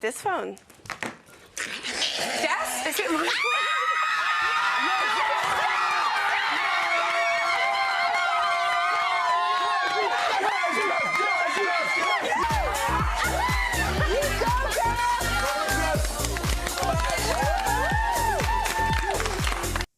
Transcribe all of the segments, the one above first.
This phone. Jess, is it my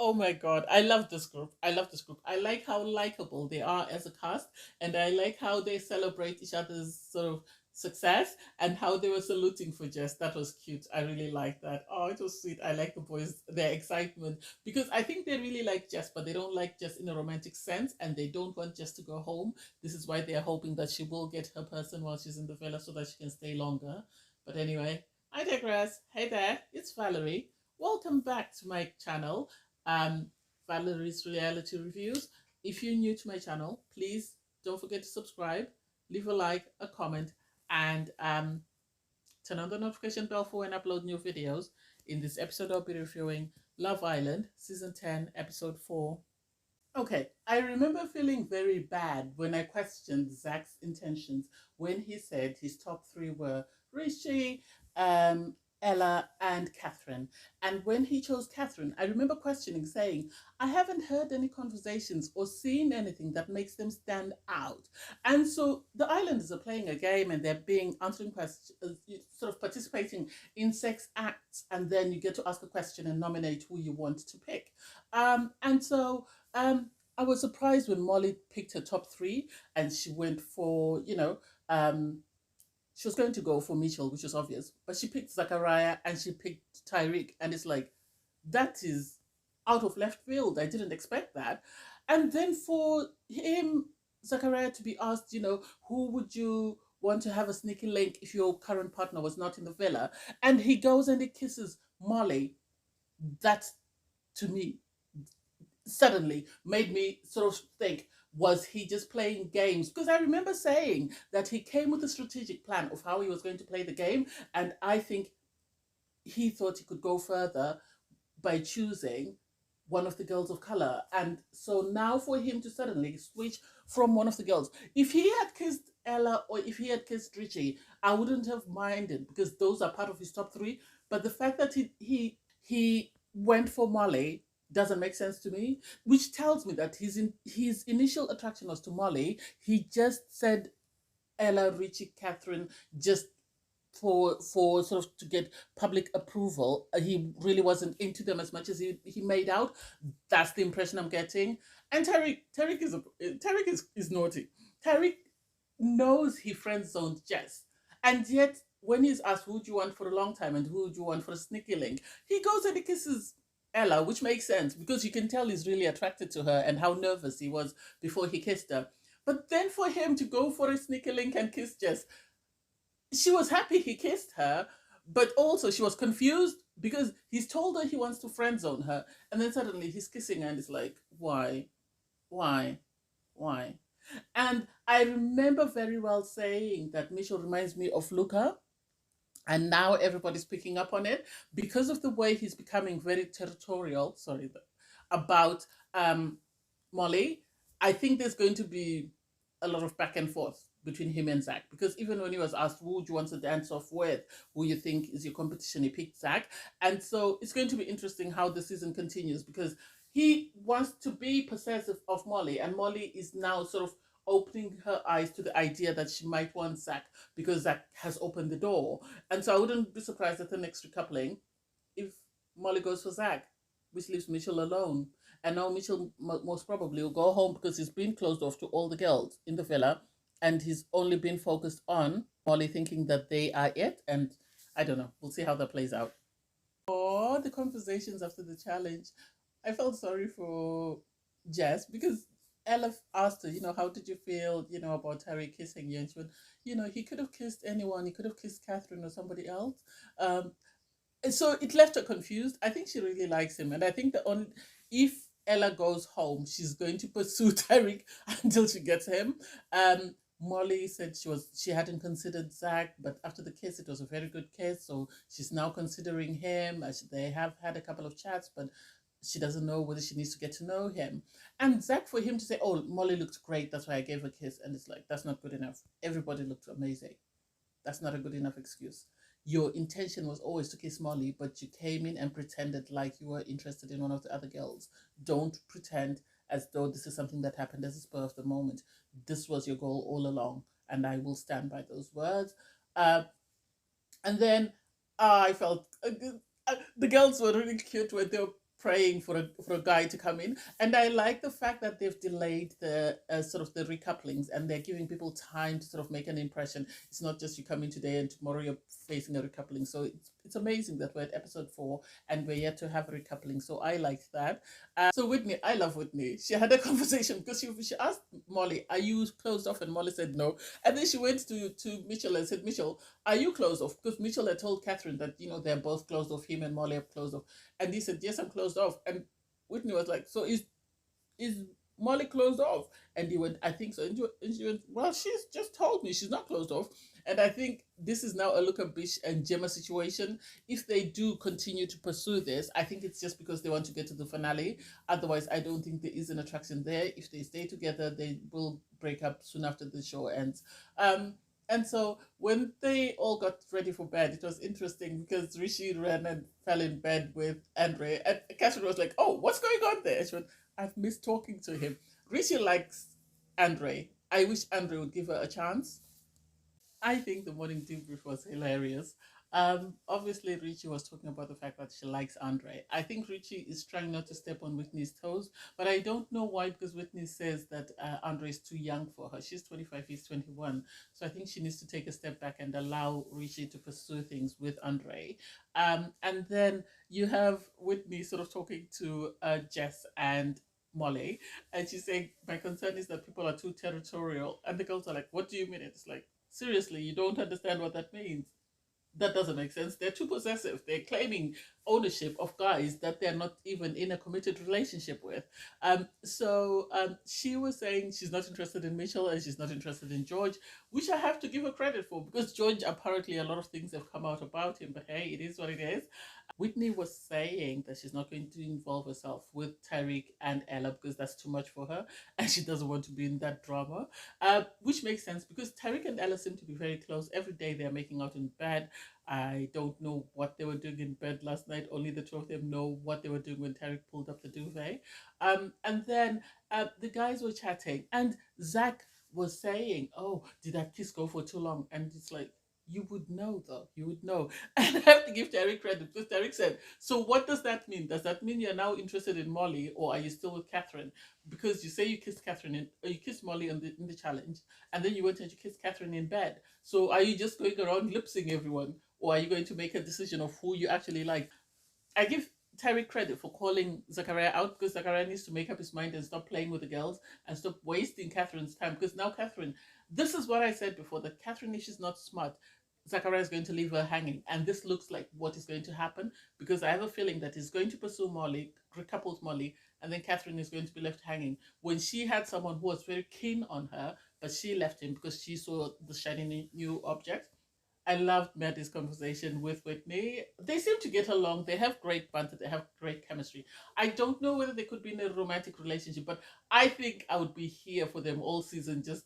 Oh my God, I love this group. I love this group. I like how likable they are as a cast, and I like how they celebrate each other's sort of success and how they were saluting for Jess. That was cute. I really like that. Oh, it was sweet. I like the boys, their excitement, because I think they really like Jess, but they don't like Jess in a romantic sense, and they don't want Jess to go home. This is why they're hoping that she will get her person while she's in the villa so that she can stay longer. But anyway, I digress. Hey there, it's Valerie. Welcome back to my channel, um, Valerie's Reality Reviews. If you're new to my channel, please don't forget to subscribe, leave a like, a comment, and turn on the notification bell for when I upload new videos. In this episode, I'll be reviewing Love Island, Season 10, Episode 4. Okay, I remember feeling very bad when I questioned Zach's intentions when he said his top three were Rishi, Ella, and Catherine. And when he chose Catherine, I remember questioning, saying, I haven't heard any conversations or seen anything that makes them stand out. And so the Islanders are playing a game and they're answering questions, sort of participating in sex acts, and then you get to ask a question and nominate who you want to pick. I was surprised when Molly picked her top three and she went for, she was going to go for Mitchell, which was obvious, but she picked Zachariah and she picked Tyreek, and it's like, that is out of left field. I didn't expect that. And then for him, Zachariah, to be asked, who would you want to have a sneaky link if your current partner was not in the villa? And he goes and he kisses Molly. That, to me, suddenly made me sort of think, was he just playing games? Because I remember saying that he came with a strategic plan of how he was going to play the game, and I think he thought he could go further by choosing one of the girls of color. And so now for him to suddenly switch from one of the girls, if he had kissed Ella or if he had kissed Richie, I wouldn't have minded because those are part of his top three. But the fact that he went for Molly doesn't make sense to me, which tells me that his initial attraction was to Molly. He just said Ella, Richie, Catherine, just for sort of to get public approval. He really wasn't into them as much as he made out. That's the impression I'm getting. And Tariq is naughty. Tariq knows he friend zoned Jess, and yet when he's asked who do you want for a long time and who do you want for a sneaky link, he goes and he kisses Ella, which makes sense because you can tell he's really attracted to her and how nervous he was before he kissed her. But then for him to go for a sneaky link and kiss Jess, she was happy he kissed her, but also she was confused because he's told her he wants to friend zone her, and then suddenly he's kissing her and it's like, why? Why? Why? And I remember very well saying that Mitchell reminds me of Luca, and now everybody's picking up on it because of the way he's becoming very territorial. Sorry, about Molly. I think there's going to be a lot of back and forth between him and Zach, because even when he was asked who do you want to dance off with, who you think is your competition, he picked Zach. And so it's going to be interesting how the season continues, because he wants to be possessive of Molly, and Molly is now sort of opening her eyes to the idea that she might want Zach because Zach has opened the door. And so I wouldn't be surprised at the next recoupling if Molly goes for Zach, which leaves Mitchell alone. And now Mitchell most probably will go home because he's been closed off to all the girls in the villa, and he's only been focused on Molly, thinking that they are it. And I don't know. We'll see how that plays out. Oh, the conversations after the challenge. I felt sorry for Jess because Ella asked her, how did you feel, about Harry kissing you? And she went, he could have kissed anyone. He could have kissed Catherine or somebody else. And so it left her confused. I think she really likes him. And I think if Ella goes home, she's going to pursue Tyreek until she gets him. Molly said she hadn't considered Zach, but after the kiss, it was a very good kiss. So she's now considering him. They have had a couple of chats, but she doesn't know whether she needs to get to know him. And Zach, for him to say, oh, Molly looked great, that's why I gave her a kiss. And it's like, that's not good enough. Everybody looked amazing. That's not a good enough excuse. your intention was always to kiss Molly, but you came in and pretended like you were interested in one of the other girls. Don't pretend as though this is something that happened as a spur of the moment. This was your goal all along, and I will stand by those words. Uh, and then I felt the girls were really cute when they were praying for a guy to come in, and I like the fact that they've delayed the sort of the recouplings, and they're giving people time to sort of make an impression. It's not just you come in today and tomorrow you're facing a recoupling. So it's amazing that we're at episode 4 and we're yet to have a recoupling. So I liked that. So Whitney, I love Whitney. She had a conversation because she asked Molly, "Are you closed off?" And Molly said no. And then she went to Mitchell and said, "Mitchell, are you closed off?" Because Mitchell had told Catherine that, they're both closed off, him and Molly are closed off. And he said, "Yes, I'm closed off." And Whitney was like, "So is Molly closed off?" And he went, "I think so." And she went, "Well, she's just told me she's not closed off." And I think this is now a Luca Bish and Gemma situation. If they do continue to pursue this, I think it's just because they want to get to the finale. Otherwise, I don't think there is an attraction there. If they stay together, they will break up soon after the show ends. And so when they all got ready for bed, it was interesting because Rishi ran and fell in bed with Andre. And Catherine was like, "Oh, what's going on there?" She went, "I've missed talking to him." Rishi likes Andre. I wish Andre would give her a chance. I think the morning debrief was hilarious. Obviously, Richie was talking about the fact that she likes Andre. I think Richie is trying not to step on Whitney's toes, but I don't know why, because Whitney says that Andre is too young for her. She's 25, he's 21. So I think she needs to take a step back and allow Richie to pursue things with Andre. And then you have Whitney sort of talking to Jess and Molly, and she's saying, "My concern is that people are too territorial." And the girls are like, "What do you mean?" It's like, seriously, you don't understand what that means. That doesn't make sense. They're too possessive. They're claiming ownership of guys that they're not even in a committed relationship with. So she was saying she's not interested in Mitchell and she's not interested in George, which I have to give her credit for, because George, apparently a lot of things have come out about him, but hey, it is what it is. Whitney was saying that she's not going to involve herself with Tyreek and Ella because that's too much for her, and she doesn't want to be in that drama, which makes sense because Tyreek and Ella seem to be very close. Every day they're making out in bed. I don't know what they were doing in bed last night. Only the two of them know what they were doing when Tyreek pulled up the duvet. And then the guys were chatting, and Zach was saying, "Oh, did that kiss go for too long?" And it's like, you would know, though. You would know. And I have to give Derek credit because Derek said, "So what does that mean? Does that mean you're now interested in Molly, or are you still with Catherine? Because you say you kissed Catherine or you kissed Molly in the challenge, and then you went and you kissed Catherine in bed. So are you just going around lip syncing everyone, or are you going to make a decision of who you actually like?" I give Terry credit for calling Zachariah out, because Zachariah needs to make up his mind and stop playing with the girls and stop wasting Catherine's time. Because now Catherine, this is what I said before, that Catherine, if she's not smart, Zachariah is going to leave her hanging. And this looks like what is going to happen, because I have a feeling that he's going to pursue Molly, recouples Molly, and then Catherine is going to be left hanging. When she had someone who was very keen on her, but she left him because she saw the shiny new object. I loved Maddie's conversation with Whitney. They seem to get along. They have great banter. They have great chemistry. I don't know whether they could be in a romantic relationship, but I think I would be here for them all season, just,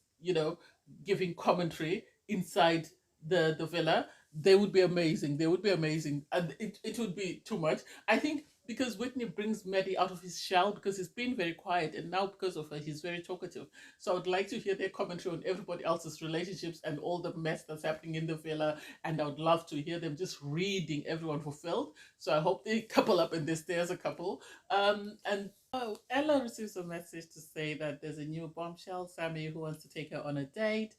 giving commentary inside the villa. They would be amazing. They would be amazing. And it would be too much. I think because Whitney brings Maddie out of his shell, because he's been very quiet, and now because of her, he's very talkative. So I would like to hear their commentary on everybody else's relationships and all the mess that's happening in the villa. And I would love to hear them just reading everyone fulfilled. So I hope they couple up and they stay as a couple. And oh, Ella receives a message to say that there's a new bombshell, Sammy, who wants to take her on a date.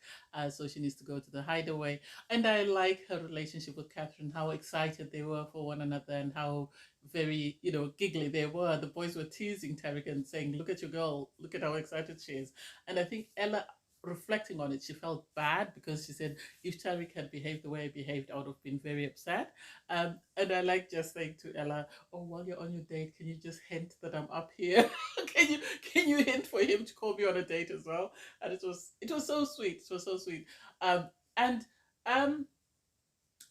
So she needs to go to the hideaway. And I like her relationship with Catherine, how excited they were for one another and how very, giggly they were. The boys were teasing Tarek and saying, "Look at your girl, look at how excited she is." And I think Ella, reflecting on it, she felt bad because she said, "If Tarek had behaved the way I behaved, I would have been very upset." And I like just saying to Ella, "Oh, while you're on your date, can you just hint that I'm up here? can you hint for him to call me on a date as well?" And it was so sweet. It was so sweet. And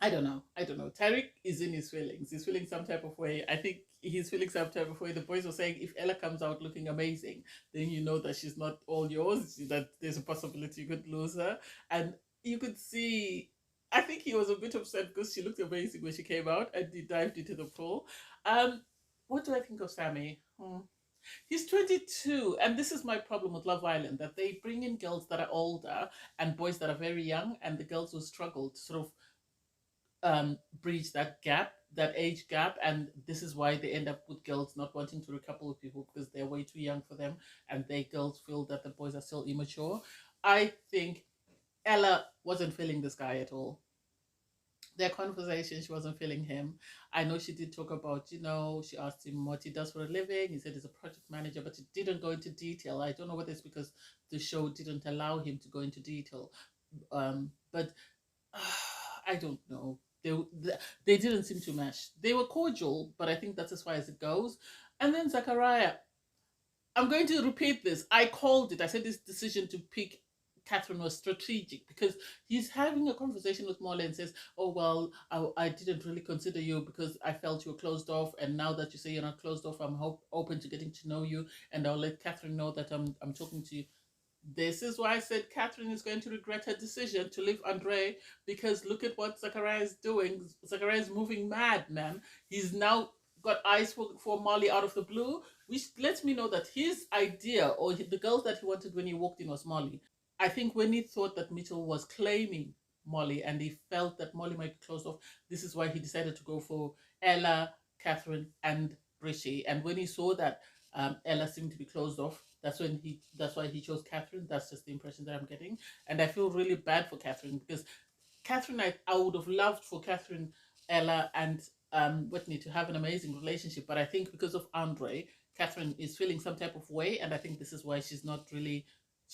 I don't know. I don't know. Tyreek is in his feelings. He's feeling some type of way. I think he's feeling some type of way. The boys were saying if Ella comes out looking amazing, then you know that she's not all yours, that there's a possibility you could lose her. And you could see, I think he was a bit upset because she looked amazing when she came out and he dived into the pool. Um, what do I think of Sammy? He's 22, and this is my problem with Love Island, that they bring in girls that are older and boys that are very young, and the girls will struggle to sort of bridge that gap, that age gap, and this is why they end up with girls not wanting to recouple with people because they're way too young for them, and they girls feel that the boys are still immature. I think Ella wasn't feeling this guy at all. Their conversation, she wasn't feeling him. I know she did talk about, she asked him what he does for a living. He said he's a project manager, but he didn't go into detail. I don't know whether it's because the show didn't allow him to go into detail. But I don't know. They didn't seem to mesh. They were cordial, but I think that's as far as it goes. And then Zachariah, I'm going to repeat this. I called it. I said this decision to pick Catherine was strategic because he's having a conversation with Molly and says, "Oh well, I didn't really consider you because I felt you were closed off, and now that you say you're not closed off, I'm open to getting to know you, and I'll let Catherine know that I'm talking to you." This is why I said Catherine is going to regret her decision to leave Andre because look at what Zachariah is doing. Zachariah is moving mad, man. He's now got eyes for Molly out of the blue, which lets me know that his idea or the girls that he wanted when he walked in was Molly. I think when he thought that Mitchell was claiming Molly and he felt that Molly might be closed off, this is why he decided to go for Ella, Catherine, and Rishi. And when he saw that Ella seemed to be closed off, that's why he chose Catherine. That's just the impression that I'm getting. And I feel really bad for Catherine because Catherine, I would have loved for Catherine, Ella, and Whitney to have an amazing relationship. But I think because of Andre, Catherine is feeling some type of way. And I think this is why she's not really,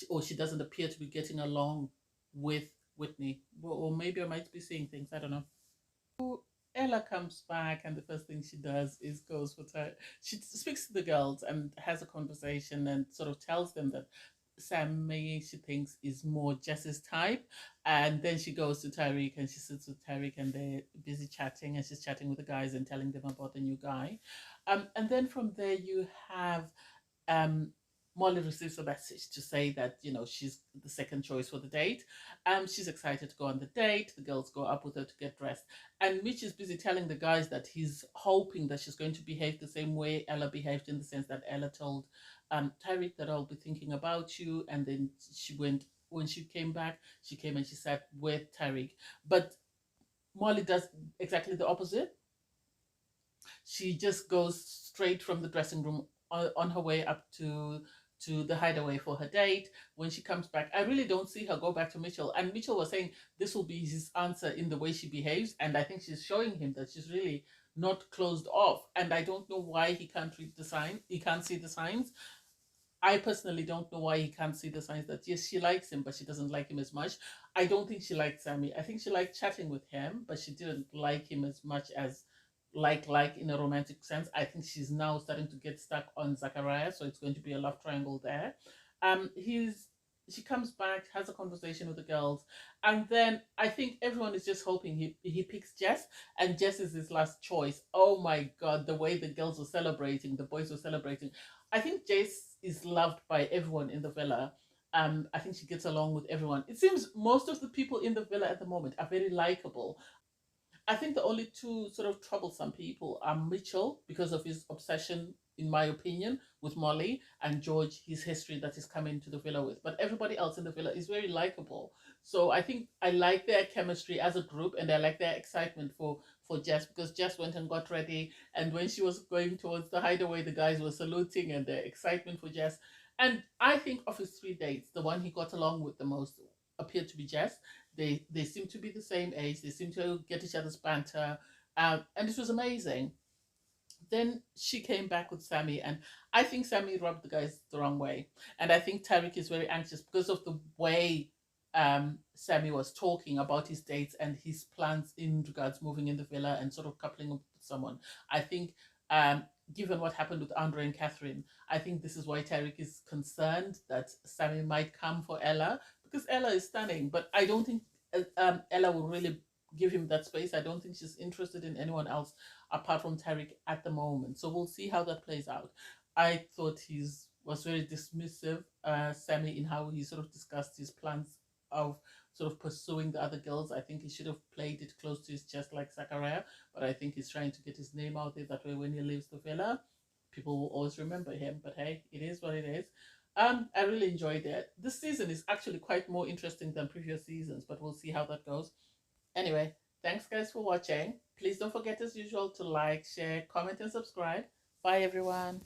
or she doesn't appear to be getting along with Whitney. Or maybe I might be seeing things. I don't know. Ella comes back, and the first thing she does is goes for time. She speaks to the girls and has a conversation and sort of tells them that Sammy she thinks is more Jess's type, and then she goes to Tyreek and she sits with Tyreek and they're busy chatting, and she's chatting with the guys and telling them about the new guy, and then from there you have um, Molly receives a message to say that she's the second choice for the date. She's excited to go on the date. The girls go up with her to get dressed, and Mitch is busy telling the guys that he's hoping that she's going to behave the same way Ella behaved, in the sense that Ella told Tyreek that I'll be thinking about you, and then she went. When she came back, she came and she sat with Tyreek, but Molly does exactly the opposite. She just goes straight from the dressing room on her way up to the hideaway for her date. When she comes back, I really don't see her go back to Mitchell. And Mitchell was saying this will be his answer in the way she behaves. And I think she's showing him that she's really not closed off. And I don't know why he can't read the sign. He can't see the signs. I personally don't know why he can't see the signs that yes, she likes him, but she doesn't like him as much. I don't think she liked Sammy. I think she liked chatting with him, but she didn't like him as much as like in a romantic sense. I think she's now starting to get stuck on Zachariah, so it's going to be a love triangle there. He's She comes back, has a conversation with the girls, and then I think everyone is just hoping he picks Jess, and Jess is his last choice. Oh my god, the way the girls were celebrating, the boys were celebrating. I think Jess is loved by everyone in the villa. I think she gets along with everyone. It seems most of the people in the villa at the moment are very likable. I think the only two sort of troublesome people are Mitchell because of his obsession, in my opinion, with Molly, and George, his history that he's come into the villa with. But everybody else in the villa is very likable. So I think I like their chemistry as a group, and I like their excitement for Jess, because Jess went and got ready, and when she was going towards the hideaway, the guys were saluting and their excitement for Jess. And I think of his three dates, the one he got along with the most appeared to be Jess. They seem to be the same age. They seem to get each other's banter, and it was amazing. Then she came back with Sammy, and I think Sammy rubbed the guys the wrong way, and I think Tarek is very anxious because of the way Sammy was talking about his dates and his plans in regards moving in the villa and sort of coupling up with someone. I think. Given what happened with Andre and Catherine, I think this is why Tarek is concerned that Sammy might come for Ella, because Ella is stunning, but I don't think Ella will really give him that space. I don't think she's interested in anyone else apart from Tarek at the moment. So we'll see how that plays out. I thought he was very dismissive, Sammy, in how he sort of discussed his plans of sort of pursuing the other girls. I think he should have played it close to his chest like Zachariah, but I think he's trying to get his name out there. That way, when he leaves the villa, people will always remember him. But hey, it is what it is. I really enjoyed it. This season is actually quite more interesting than previous seasons, but we'll see how that goes. Anyway, thanks guys for watching. Please don't forget as usual to like, share, comment, and subscribe. Bye everyone.